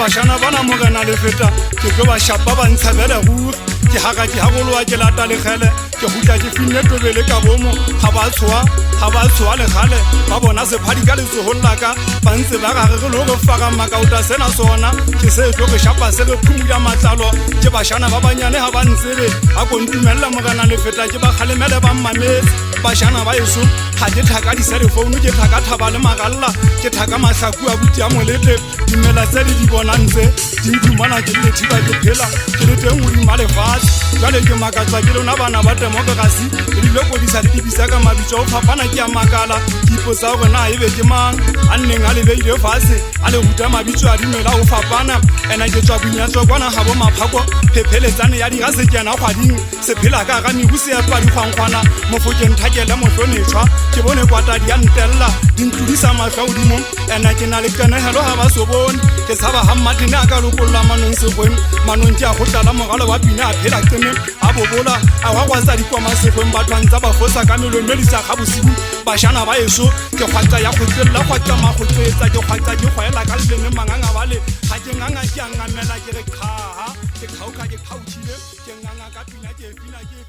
Bashana bana mogana le feta ke tlo ba shapa ba ntshabela go ke haka ke hagolwa ke lata le khale ke hutla ke finne tobele ka bomo ha ba tswa le khale ba bona se phadi ka letso hollaka ba ntse ba ga re lo go faka makauta sena sona ke se tlo ke shapa se re phumuya matlalo ke bashana ba banyane ha ba ntsebe a kontumella mogana le feta ke ba khalemele ba mmametse bashana ba yeso ha ke thaka di cell phone ke thaka thaba le magalla ke thaka mahlaku a buti a molete dimela tse di bonantse di dumana ke le thiba ke phela ke le teng o di male fast jale ke makatsa ke lona bana ba democracy ke di loko di sa di bisa ka mabitso o phapana ke a makala ke ipotsa gore na ebe ke mang a nneng a le beile fase a le huta mabitso a dimela o phapana ena ke tswa bunyatso kwana ha bo maphako phepheletsane ya di ga se kena kwading se phela ka ga mebu se ya pa di khwankwana mofokeng thakela mohlonetshwa ke bone kwata di antella dintludisa mahlaudimo ena ke na le kanehelo ha ba so bone ke tshaba ha mmatene a ka lokolla manong sekgweng manong ke a go tlala mogalo wa pina a phela qeme a bobola a wa kwatsa dikwama sekgweng ba twantsa ba fosa ka melome di sa ga bosibu bashana ba yeso ke kgwatsa ya go tsella kgwatsa ma go tsetsa ke kgwatsa ke kgwaela ka lene manganga bale ga ke nganga ke a ngamela ke re khaha ke khauka ke khauthile ke nganga ka pina ke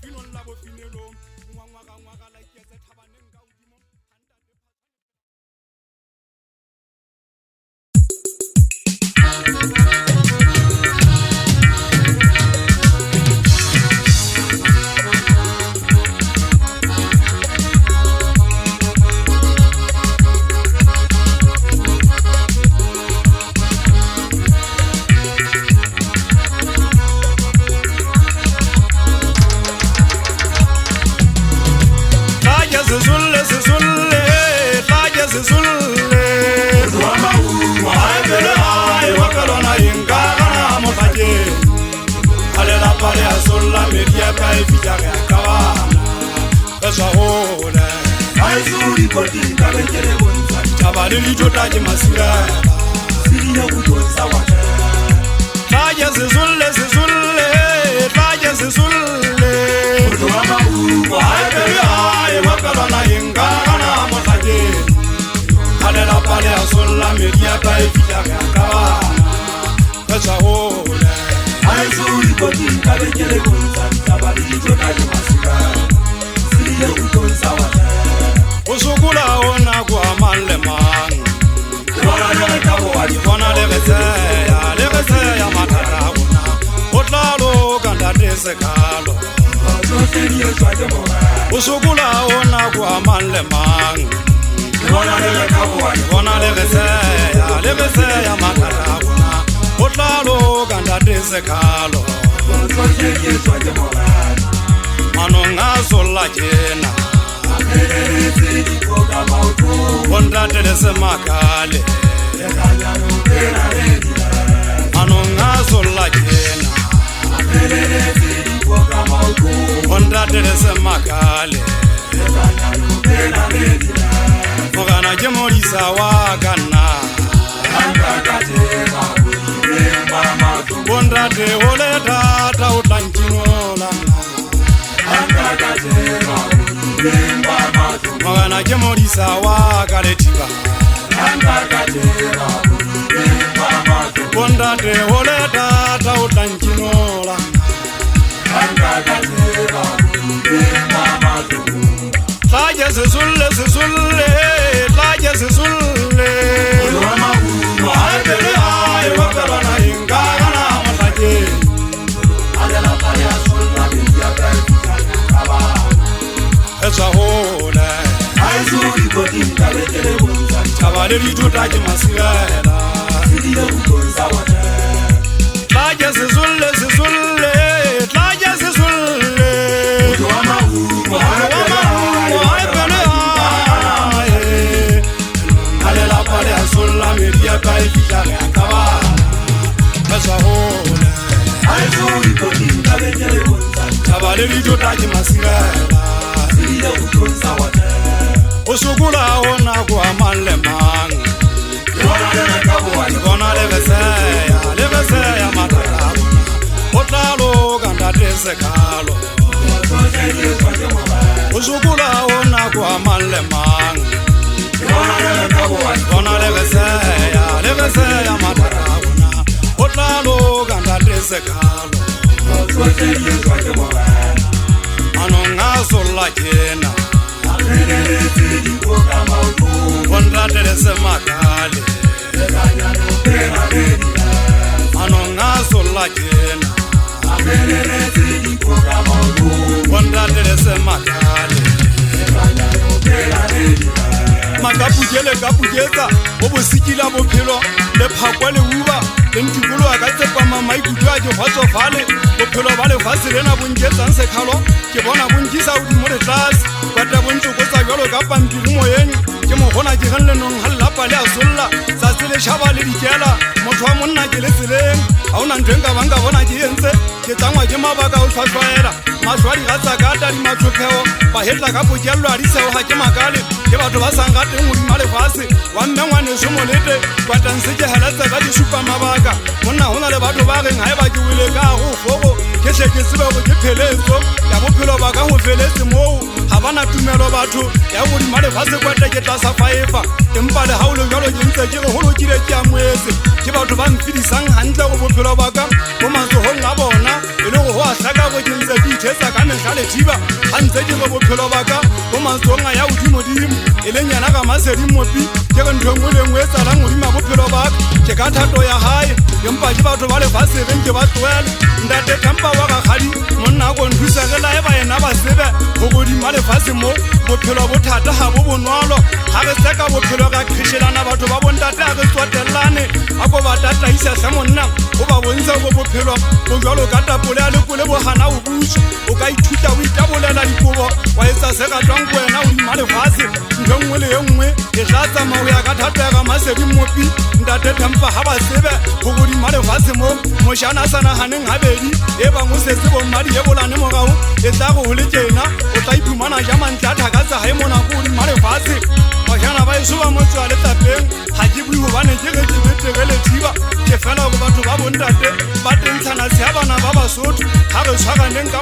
pino la bo pinelo ngwa la ke tse thabaneng ka udimo tlaje sesulle sesulle tlaje sesulle Mama uwa ai mapelwana ingana motlake halela pale a solla media ta e fitla ka ka tsa hole Ai suri koti kabekele kunza tabali jona le masika Siriye utonza wata usukula ona kwa manle man Wana le kawo wadi bona le beseya mathata bona o tlalo kanda desekalo Soseriye swade mora usukula ona kwa manle man Wana le kawo wadi bona le beseya mathata bona o tlalo kanda desekalo Soseriye swade mora manonga solla jena Amelele sidi koka mautu bondatele semakale Ekanya nukera redila manonga solla jena Amelele sidi koka mautu bondatele semakale Ekanya nukera redila mogana ke modisa wa kana Anga kateka kujitemba matu bondate ole tata o tlankinola Anga kateka kujitemba matu mogana ke modisa wa ka letiba Anga kateka kujitemba matu bondate ole tata o tlankinola Anga kateka kujitemba matu tlaje sesulle sesulle tlaje sesulle Mama uwa aepele ai wapelwana ingana motlake Adela pale asola bintia kaifika kaba etswa hole Ai suri koti kabekele kunza taba le dituta ke masigela Siriye utonza wata tlaje sesulle sesulle tlaje sesulle Mama uwa aepele ai alela pale a solla media ka e fitla ka ba etswa hole Ai suri koti kabekele kunza taba le dituta ke masigela Siriye utonza wata usukula ona kwa manle mang Wana le kawo wadi bona le beseya mathata bona o tlalo kanda desekalo Soseriye swade mora usukula ona kwa manle mang Wana le kawo wadi bona le beseya mathata bona o tlalo kanda desekalo Soseriye swade mora anonga solla jena Amelele sidi koka mautu bondratele semakale Ekanya nukera redila anonga solla jena Amelele sidi koka mautu bondratele semakale Ekanya nukera redila makapukele kapuketsa bo bosikila bophelo le phakwa le uba le ntikolo a ka tsepama maikutlo a ke kgotsofale bophelo ba lefatshe lena bonketsang sekhalo ke bona bonkisa godimo le tlase kwata bontsokotsa bjalo ka pampiri moyeng ke mogona ke gen lenong ga llelapa le a solla tsatsi le šhaba le dikela motho wa monna ke le tseleng ga o na ntho e nka bang ka bona ke entse ke tsangwa ke mabaka o tlhwatlhwaela maswadi ga tsakata di matlhophego bahetla ka pokello a diseo ga ke makale ke batho ba sang gateng godima lefatshe wa mme ngwaneso molete kwatang se ke heletsa ka ke supa mabaka monna go na le batho ba reng ga e ba ke wele ka go fogo ke tle ke tsebe go ke pheletso ya bophelo ba ka go feletse moo ga bana tumelo batho ya godima lefatshe kwata ke tlasa faefa empa le gaolo jalo ke ntse ke re golokile ke amoetse ke batho ba mfedisang gantle go bophelo ba ka mo matsogong a bona e le go go a tlhaka go ke ntse ke ithetsa ka metlha lethiba ga ntse ke re bophelo ba ka mo matsogong a ya godimodimo e leng yana ga masedimopi ke re ntho ngwe le ngwe e tsalang godima bophelo ba ka ke ka thato ya gae empa ke batho ba lefatshe reng ke ba tloele ntate tampa wa gagadi monna ko nthusegela e ba ena ba sebe go godima lefatshe mo bophelo bo thata ga bo bonolo ga re seka bophelo ga kgešelana batho ba bontate a re tswatelelane a ko ba tataisa sa monna o ba bontsha go bophelo go jalo ka tapole a lekole bo gana o buso o ka ithuta o itabolela dikobo wa etsa se ka tswang ko wena o dima lefatshe ntho nngwe le e nngwe e tla tsamao ya ka thato ya ga masedimopi ntate tampa ga ba sebe go godima lefatshe mo mošana a sa naganeng gabedi e bangwe setse bommadi e bolane morago e tla go go le tjena o tla iphumana ja mantle a thakatsa ga e monako godima lefatshe mošana ba bageso ba motswa letapeng ga ke bui gobane ke ge ke betegele thiba ke fela go batho ba bontate ba tentshana se ya bana ba basotho ga re tshwaganeng ka